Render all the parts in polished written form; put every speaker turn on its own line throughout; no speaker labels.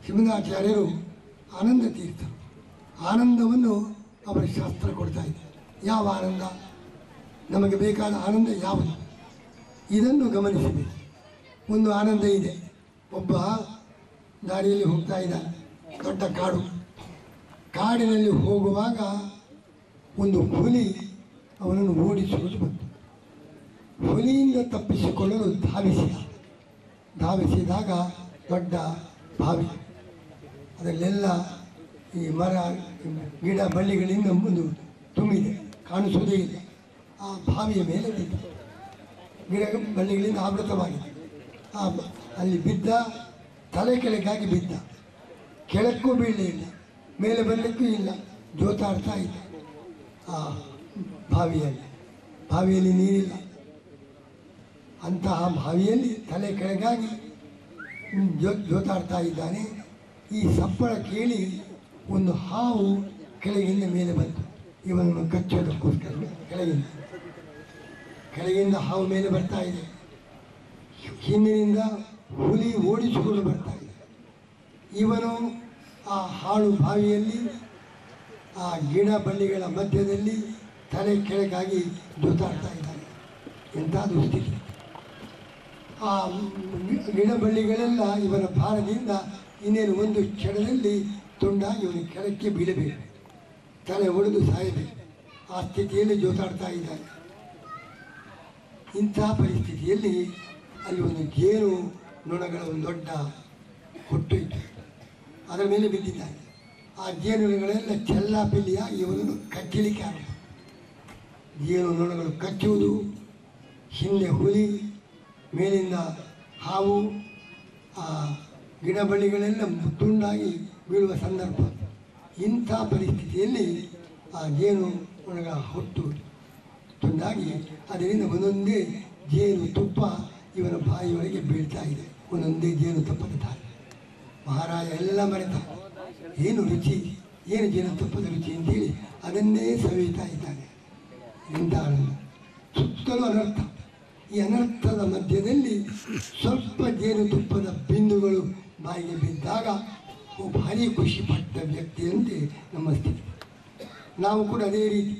ಶಿವನಾಚಾರ್ಯರು ಆನಂದ ತೀರ್ಥರು. ಆನಂದವನ್ನು ಅವರ ಶಾಸ್ತ್ರ ಕೊಡ್ತಾ ಇದೆ. ಯಾವ ಆನಂದ? ನಮಗೆ ಬೇಕಾದ ಆನಂದ ಯಾವುದು? ಇದನ್ನು ಗಮನಿಸಬೇಕು. ಒಂದು ಆನಂದ ಇದೆ. ಒಬ್ಬ ದಾರಿಯಲ್ಲಿ ಹೋಗ್ತಾ ಇದ್ದಾನೆ. ದೊಡ್ಡ ಕಾಡು. ಕಾಡಿನಲ್ಲಿ ಹೋಗುವಾಗ ಒಂದು ಹುಲಿ ಅವನನ್ನು ಓಡಿಸುವುದು ಬಂತು. ಹುಲಿಯಿಂದ ತಪ್ಪಿಸಿಕೊಳ್ಳಲು ಧಾವಿಸಿದಾಗ ದೊಡ್ಡ ಬಾವಿ, ಅದರಲ್ಲೆಲ್ಲ ಈ ಮರ ಗಿಡ ಬಳ್ಳಿಗಳಿಂದ ಒಂದು ತುಂಬಿದೆ, ಕಾಣಿಸುವುದೇ ಇಲ್ಲ. ಆ ಬಾವಿಯ ಮೇಲೆ ಬಿದ್ದ, ಗಿಡ ಬಳ್ಳಿಗಳಿಂದ ಆವೃತವಾಗಿದೆ. ಅಲ್ಲಿ ಬಿದ್ದ, ತಲೆ ಕೆಳಗಾಗಿ ಬಿದ್ದ. ಕೆಳಕ್ಕೂ ಬೀಳಲಿಲ್ಲ, ಮೇಲೆ ಬರಲಿಕ್ಕೂ ಇಲ್ಲ, ಜೋತಾಡ್ತಾ ಇದ್ದ. ಆ ಬಾವಿಯಲ್ಲಿ ನೀರಿಲ್ಲ. ಅಂತಹ ಬಾವಿಯಲ್ಲಿ ತಲೆ ಕೆಳಗಾಗಿ ಜೋತಾಡ್ತಾ ಇದ್ದಾನೆ. ಈ ಸಪ್ಪಳ ಕೇಳಿ ಒಂದು ಹಾವು ಕೆಳಗಿಂದ ಮೇಲೆ ಬಂತು, ಇವನನ್ನು ಕಚ್ಚೋದಕ್ಕೋಸ್ಕರ. ಕೆಳಗಿಂದ ಹಾವು ಮೇಲೆ ಬರ್ತಾ ಇದೆ, ಹಿಂದಿನಿಂದ ಹುಲಿ ಓಡಿಸಿಕೊಂಡು ಬರ್ತಾ ಇದೆ. ಇವನು ಆ ಹಾಳು ಬಾವಿಯಲ್ಲಿ, ಆ ಗಿಡ ಬಳ್ಳಿಗಳ ಮಧ್ಯದಲ್ಲಿ ತಲೆ ಕೆಳಗಾಗಿ ಜೋತಾಡ್ತಾ ಇದ್ದಾನೆ. ಎಂಥ ದುಸ್ಥಿತಿ! ಆ ಗಿಡ ಬಳ್ಳಿಗಳೆಲ್ಲ ಇವನ ಭಾರದಿಂದ ಇನ್ನೇನು ಒಂದು ಕ್ಷಣದಲ್ಲಿ ತುಂಡಾಗಿ ಇವನು ಕೆಳಕ್ಕೆ ಬೀಳಬೇಕು, ತಲೆ ಒಡೆದು ಸಾಯಬೇಕು. ಆ ಸ್ಥಿತಿಯಲ್ಲಿ ಜೋತಾಡ್ತಾ ಇದ್ದಾನೆ. ಇಂಥ ಪರಿಸ್ಥಿತಿಯಲ್ಲಿ ಅಲ್ಲಿ ಒಂದು ಜೇನು ನೊಣಗಳ ಒಂದು ದೊಡ್ಡ ಹೊಟ್ಟು ಇತ್ತು, ಅದರ ಮೇಲೆ ಬಿದ್ದಿದ್ದಾನೆ. ಆ ಜೇನುನೊಣಗಳೆಲ್ಲ ಚೆಲ್ಲಾಪಿಲ್ಲಿಯಾಗಿ ಇವನನ್ನು ಕಚ್ಚಲಿಕ್ಕೆ ಆರಂಭ. ಜೇನು ನೊಣಗಳು ಕಚ್ಚುವುದು, ಹಿಂದೆ ಹುಲಿ, ಮೇಲಿಂದ ಹಾವು, ಆ ಗಿಡ ಬಳ್ಳಿಗಳೆಲ್ಲ ತುಂಡಾಗಿ ಬೀಳುವ ಸಂದರ್ಭ. ಇಂಥ ಪರಿಸ್ಥಿತಿಯಲ್ಲಿ ಆ ಜೇನು ನೊಣಗಳ ಹೊಟ್ಟು ತುಂಡಾಗಿ ಅದರಿಂದ ಒಂದೊಂದೇ ಜೇನು ತುಪ್ಪ ಇವನ ಬಾಯಿಯೊಳಗೆ ಬೀಳ್ತಾ ಇದೆ. ಒಂದೊಂದೇ ಜೇನು ತುಪ್ಪದ ದಾರಿ. ಮಹಾರಾಜ ಎಲ್ಲ ಮರೆತ, ಏನು ರುಚಿ, ಏನು ಜೇನುತುಪ್ಪದ ರುಚಿ ಅಂತೇಳಿ ಅದನ್ನೇ ಸವಿತಾ ಇದ್ದಾನೆ. ಇಂಥ ಆನಂದ. ಸುತ್ತಲೂ ಅನರ್ಥ. ಈ ಅನರ್ಥದ ಮಧ್ಯದಲ್ಲಿ ಸ್ವಲ್ಪ ಜೇನುತುಪ್ಪದ ಬಿಂದುಗಳು ಬಾಯಿಗೆ ಬಿದ್ದಾಗ ಭಾರಿ ಖುಷಿ ಪಟ್ಟ ವ್ಯಕ್ತಿಯಂತೆ ನಮ್ಮ ಸ್ಥಿತಿ. ನಾವು ಕೂಡ ಅದೇ ರೀತಿ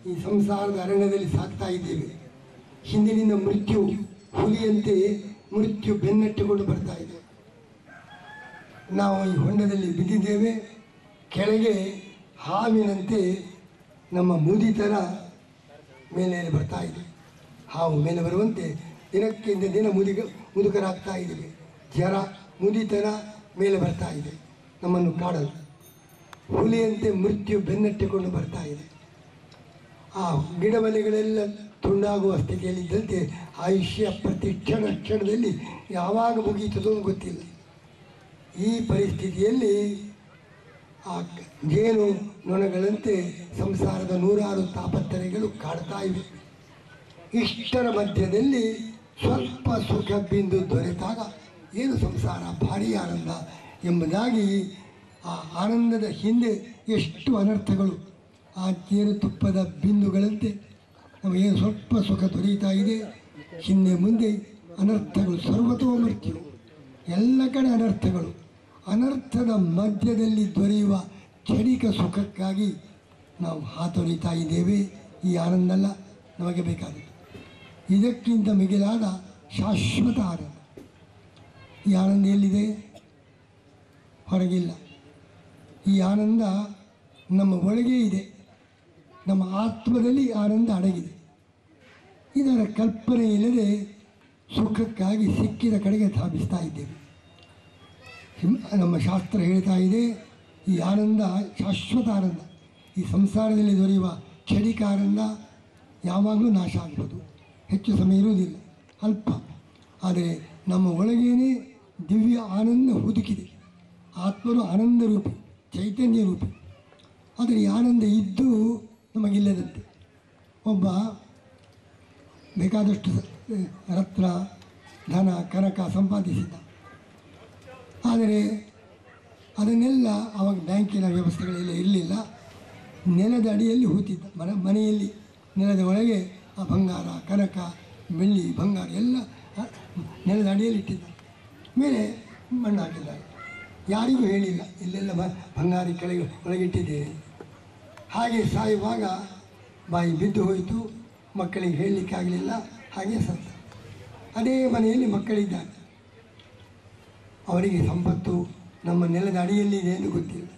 ಈ ಸಂಸಾರದ ಅರಣ್ಯದಲ್ಲಿ ಸಾಕ್ತಾ ಇದ್ದೇವೆ. ಹಿಂದಿನಿಂದ ಮೃತ್ಯು ಹುಲಿಯಂತೆ ಮೃತ್ಯು ಬೆನ್ನಟ್ಟಿಕೊಂಡು ಬರ್ತಾ ಇದೆ. ನಾವು ಈ ಹೊಂಡದಲ್ಲಿ ಬಿದ್ದಿದ್ದೇವೆ. ಕೆಳಗೆ ಹಾವಿನಂತೆ ನಮ್ಮ ಮುದಿತನ ಮೇಲೆ ಬರ್ತಾ ಇದೆ. ಹಾವು ಮೇಲೆ ಬರುವಂತೆ ದಿನಕ್ಕಿಂತ ದಿನ ಮುದುಕರಾಗ್ತಾ ಇದ್ದೀವಿ. ಜರ ಮುದಿತನ ಮೇಲೆ ಬರ್ತಾ ಇದೆ ನಮ್ಮನ್ನು ಕಾಡಲು. ಹುಲಿಯಂತೆ ಮೃತ್ಯು ಬೆನ್ನಟ್ಟಿಕೊಂಡು ಬರ್ತಾ ಇದೆ. ಆ ಗಿಡಮಲೆಗಳೆಲ್ಲ ತುಂಡಾಗುವ ಸ್ಥಿತಿಯಲ್ಲಿದ್ದಂತೆ ಆಯುಷ್ಯ ಪ್ರತಿ ಕ್ಷಣದಲ್ಲಿ ಯಾವಾಗ ಮುಗಿಯುತ್ತದೋ ಗೊತ್ತಿಲ್ಲ. ಈ ಪರಿಸ್ಥಿತಿಯಲ್ಲಿ ಆ ಜೇನು ನೊಣಗಳಂತೆ ಸಂಸಾರದ ನೂರಾರು ತಾಪತ್ರಯಗಳು ಕಾಡ್ತಾ ಇವೆ. ಇಷ್ಟರ ಮಧ್ಯದಲ್ಲಿ ಸ್ವಲ್ಪ ಸುಖ ಬಿಂದು ದೊರೆತಾಗ ಏನು ಸಂಸಾರ, ಭಾರೀ ಆನಂದ ಎಂಬುದಾಗಿ ಆ ಆನಂದದ ಹಿಂದೆ ಎಷ್ಟು ಅನರ್ಥಗಳು. ಆ ಜೇನುತುಪ್ಪದ ಬಿಂದುಗಳಂತೆ ನಮಗೇನು ಸ್ವಲ್ಪ ಸುಖ ದೊರೆಯುತ್ತಾ ಇದೆ, ಹಿಂದೆ ಮುಂದೆ ಅನರ್ಥಗಳು, ಸರ್ವತೋ ಮೃತ್ಯು, ಎಲ್ಲ ಕಡೆ ಅನರ್ಥಗಳು. ಅನರ್ಥದ ಮಧ್ಯದಲ್ಲಿ ದೊರೆಯುವ ಕ್ಷಣಿಕ ಸುಖಕ್ಕಾಗಿ ನಾವು ಹಾತೊರಿತಾ ಇದ್ದೇವೆ. ಈ ಆನಂದ ಅಲ್ಲ ನಮಗೆ ಬೇಕಾದದ್ದು. ಇದಕ್ಕಿಂತ ಮಿಗಿಲಾದ ಶಾಶ್ವತ ಆನಂದ. ಈ ಆನಂದ ಎಲ್ಲಿದೆ? ಹೊರಗಿಲ್ಲ. ಈ ಆನಂದ ನಮ್ಮ ಒಳಗೆ ಇದೆ. ನಮ್ಮ ಆತ್ಮದಲ್ಲಿ ಆನಂದ ಅಡಗಿದೆ. ಇದರ ಕಲ್ಪನೆ ಇಲ್ಲದೆ ಸುಖಕ್ಕಾಗಿ ಸಿಕ್ಕಿದ ಕಡೆಗೆ ಧಾವಿಸ್ತಾ ಇದ್ದೇವೆ. ನಮ್ಮ ಶಾಸ್ತ್ರ ಹೇಳ್ತಾ ಇದೆ, ಈ ಆನಂದ ಶಾಶ್ವತ ಆನಂದ. ಈ ಸಂಸಾರದಲ್ಲಿ ದೊರೆಯುವ ಕ್ಷಣಿಕ ಆನಂದ ಯಾವಾಗಲೂ ನಾಶ ಆಗ್ಬೋದು, ಹೆಚ್ಚು ಸಮಯ ಇರುವುದಿಲ್ಲ, ಅಲ್ಪ. ಆದರೆ ನಮ್ಮ ಒಳಗೇನೆ ದಿವ್ಯ ಆನಂದ ಹುದುಕಿದೆ. ಆತ್ಮರು ಆನಂದ ರೂಪಿ, ಚೈತನ್ಯ ರೂಪಿ. ಆದರೆ ಈ ಆನಂದ ಇದ್ದು ನಮಗಿಲ್ಲದಂತೆ. ಒಬ್ಬ ಬೇಕಾದಷ್ಟು ರತ್ನ, ಧನ, ಕನಕ ಸಂಪಾದಿಸಿದ್ದ. ಆದರೆ ಅದನ್ನೆಲ್ಲ ಆವಾಗ ಬ್ಯಾಂಕಿನ ವ್ಯವಸ್ಥೆಗಳೆಲ್ಲ ಇರಲಿಲ್ಲ. ನೆಲದ ಅಡಿಯಲ್ಲಿ ಹೂತಿದ್ದ. ಮನೆಯಲ್ಲಿ ನೆಲದ ಒಳಗೆ ಆ ಬಂಗಾರ, ಕನಕ, ಬೆಳ್ಳಿ, ಬಂಗಾರ ಎಲ್ಲ ನೆಲದ ಅಡಿಯಲ್ಲಿ ಇಟ್ಟಿದ್ದ. ಮೇಲೆ ಮಣ್ಣು ಹಾಕಿದ್ದಾರೆ. ಯಾರಿಗೂ ಹೇಳಿಲ್ಲ, ಇಲ್ಲೆಲ್ಲ ಬಂಗಾರಿ ಕೆಳಗೆ ಒಳಗಿಟ್ಟಿದ್ದೇವೆ. ಹಾಗೆ ಸಾಯುವಾಗ ಬಾಯಿ ಬಿದ್ದು ಹೋಯಿತು, ಮಕ್ಕಳಿಗೆ ಹೇಳಲಿಕ್ಕೆ ಆಗಲಿಲ್ಲ, ಹಾಗೆ ಸತ್ತ. ಅದೇ ಮನೆಯಲ್ಲಿ ಮಕ್ಕಳಿದ್ದಾರೆ, ಅವರಿಗೆ ಸಂಪತ್ತು ನಮ್ಮ ನೆಲದ ಅಡಿಯಲ್ಲಿದೆ ಎಂದು ಗೊತ್ತಿಲ್ಲ,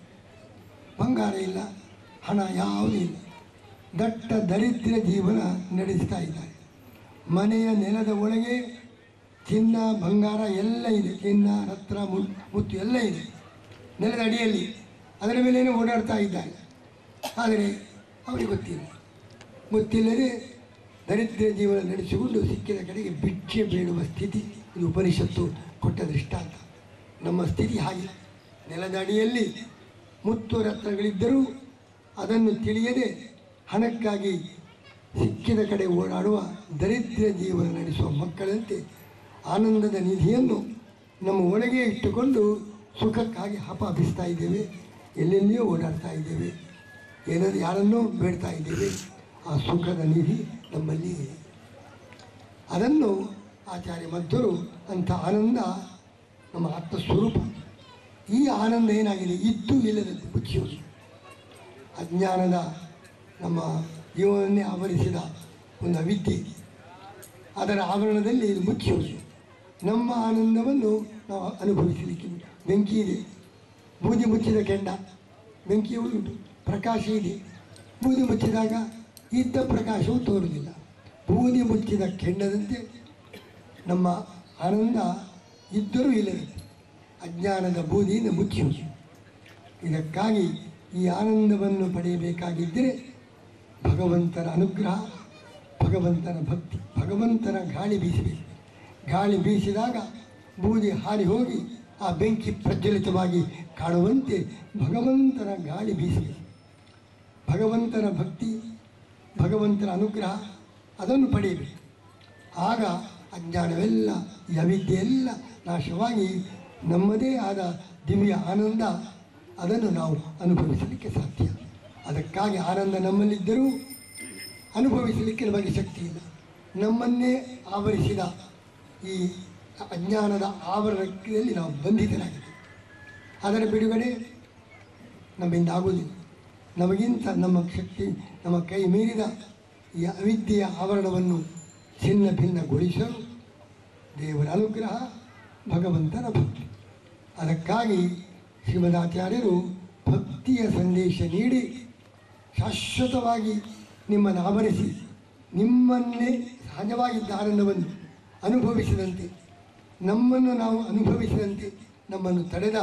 ಬಂಗಾರ ಇಲ್ಲ, ಹಣ ಯಾವುದೂ ಇಲ್ಲ, ದಟ್ಟ ದರಿದ್ರ ಜೀವನ ನಡೆಸ್ತಾ ಇದ್ದಾರೆ. ಮನೆಯ ನೆಲದ ಒಳಗೆ ಚಿನ್ನ ಬಂಗಾರ ಎಲ್ಲ ಇದೆ, ಚಿನ್ನ ರತ್ನ ಮುತ್ತು ಎಲ್ಲ ಇದೆ ನೆಲದ ಅಡಿಯಲ್ಲಿ, ಅದರ ಮೇಲೇನೆ ಓಡಾಡ್ತಾ ಇದ್ದಾರೆ. ಆದರೆ ಅವರಿಗೆ ಗೊತ್ತಿಲ್ಲದೆ ದರಿದ್ರ ಜೀವನ ನಡೆಸಿಕೊಂಡು ಸಿಕ್ಕಿದ ಕಡೆಗೆ ಭಿಕ್ಷೆ ಬೇಡುವ ಸ್ಥಿತಿ. ಇದು ಉಪನಿಷತ್ತು ಕೊಟ್ಟ ದೃಷ್ಟಾಂತ. ನಮ್ಮ ಸ್ಥಿತಿ ಹಾಗೆ, ನೆಲದ ಅಡಿಯಲ್ಲಿ ಮುತ್ತು ರತ್ನಗಳಿದ್ದರೂ ಅದನ್ನು ತಿಳಿಯದೆ ಹಣಕ್ಕಾಗಿ ಸಿಕ್ಕಿದ ಕಡೆ ಓಡಾಡುವ ದರಿದ್ರ ಜೀವನ ನಡೆಸುವ ಮಕ್ಕಳಂತೆ ಆನಂದದ ನಿಧಿಯನ್ನು ನಮ್ಮ ಒಳಗೆ ಇಟ್ಟುಕೊಂಡು ಸುಖಕ್ಕಾಗಿ ಹಪಾಪಿಸ್ತಾ ಇದ್ದೇವೆ, ಎಲ್ಲೆಲ್ಲಿಯೋ ಓಡಾಡ್ತಾ ಇದ್ದೇವೆ, ಯಾರನ್ನೋ ಬೇಡ್ತಾ ಇದ್ದೇವೆ. ಆ ಸುಖದ ನಿಧಿ ನಮ್ಮಲ್ಲಿ ಇದೆ. ಅದನ್ನು ಆಚಾರ್ಯ ಮಧ್ವರು ಅಂಥ ಆನಂದ ನಮ್ಮ ಆತ್ಮಸ್ವರೂಪ. ಈ ಆನಂದ ಏನಾಗಿದೆ, ಇದ್ದು ಇಲ್ಲದಂತೆ ಮುಚ್ಚಿಯೋದು. ಅಜ್ಞಾನದ ನಮ್ಮ ಜೀವನವನ್ನೇ ಆವರಿಸಿದ ಒಂದು ಅವಿದ್ಯೆ, ಅದರ ಆವರಣದಲ್ಲಿ ಇದು ಮುಚ್ಚಿಯೋದು. ನಮ್ಮ ಆನಂದವನ್ನು ನಾವು ಅನುಭವಿಸಲಿಕ್ಕೆ ಬೆಂಕಿ ಇದೆ, ಬೂದಿ ಮುಚ್ಚಿದ ಕೆಂಡ, ಬೆಂಕಿ ಉಂಟು, ಪ್ರಕಾಶ ಇದೆ. ಬೂದಿ ಮುಚ್ಚಿದಾಗ ಇದ್ದ ಪ್ರಕಾಶವು ತೋರುವುದಿಲ್ಲ. ಬೂದಿ ಮುಚ್ಚಿದ ಕೆಂಡದಂತೆ ನಮ್ಮ ಆನಂದ ಇದ್ದರೂ ಇಲ್ಲದಂತೆ ಅಜ್ಞಾನದ ಬೂದಿಯಿಂದ ಮುಚ್ಚುವುದು. ಇದಕ್ಕಾಗಿ ಈ ಆನಂದವನ್ನು ಪಡೆಯಬೇಕಾಗಿದ್ದರೆ ಭಗವಂತನ ಅನುಗ್ರಹ, ಭಗವಂತನ ಭಕ್ತಿ, ಭಗವಂತನ ಗಾಳಿ ಬೀಸಬೇಕು. ಗಾಳಿ ಬೀಸಿದಾಗ ಬೂದಿ ಹಾರಿ ಹೋಗಿ ಆ ಬೆಂಕಿ ಪ್ರಜ್ವಲಿತವಾಗಿ ಕಾಣುವಂತೆ ಭಗವಂತನ ಗಾಳಿ ಬೀಸಬೇಕು. ಭಗವಂತನ ಭಕ್ತಿ, ಭಗವಂತನ ಅನುಗ್ರಹ ಅದನ್ನು ಪಡೆಯಬೇಕು. ಆಗ ಅಜ್ಞಾನವೆಲ್ಲ, ಈ ಅವಿದ್ಯೆಯೆಲ್ಲ ನಾಶವಾಗಿ ನಮ್ಮದೇ ಆದ ದಿವ್ಯ ಆನಂದ ಅದನ್ನು ನಾವು ಅನುಭವಿಸಲಿಕ್ಕೆ ಸಾಧ್ಯ. ಅದಕ್ಕಾಗಿ ಆನಂದ ನಮ್ಮಲ್ಲಿದ್ದರೂ ಅನುಭವಿಸಲಿಕ್ಕೆ ನಮಗೆ ಶಕ್ತಿ ಇಲ್ಲ. ನಮ್ಮನ್ನೇ ಆವರಿಸಿದ ಈ ಅಜ್ಞಾನದ ಆವರಣದಲ್ಲಿ ನಾವು ಬಂಧಿತರಾಗಿದ್ದೇವೆ. ಅದರ ಬಿಡುಗಡೆ ನಮ್ಮಿಂದ ಆಗುವುದಿಲ್ಲ. ನಮಗಿಂತ ನಮ್ಮ ಶಕ್ತಿ, ನಮ್ಮ ಕೈ ಮೀರಿದ ಈ ಅವಿದ್ಯೆಯ ಆವರಣವನ್ನು ಛಿನ್ನ ಭಿನ್ನಗೊಳಿಸಲು ದೇವರ ಅನುಗ್ರಹ, ಭಗವಂತನ ಭಕ್ತಿ. ಅದಕ್ಕಾಗಿ ಶ್ರೀಮದಾಚಾರ್ಯರು ಭಕ್ತಿಯ ಸಂದೇಶ ನೀಡಿ ಶಾಶ್ವತವಾಗಿ ನಿಮ್ಮನ್ನು ಆವರಿಸಿ ನಿಮ್ಮನ್ನೇ ಸಹಜವಾಗಿದ್ದ ಆನಂದವನ್ನು ಅನುಭವಿಸಿದಂತೆ, ನಮ್ಮನ್ನು ನಾವು ಅನುಭವಿಸಿದಂತೆ ನಮ್ಮನ್ನು ತಡೆದ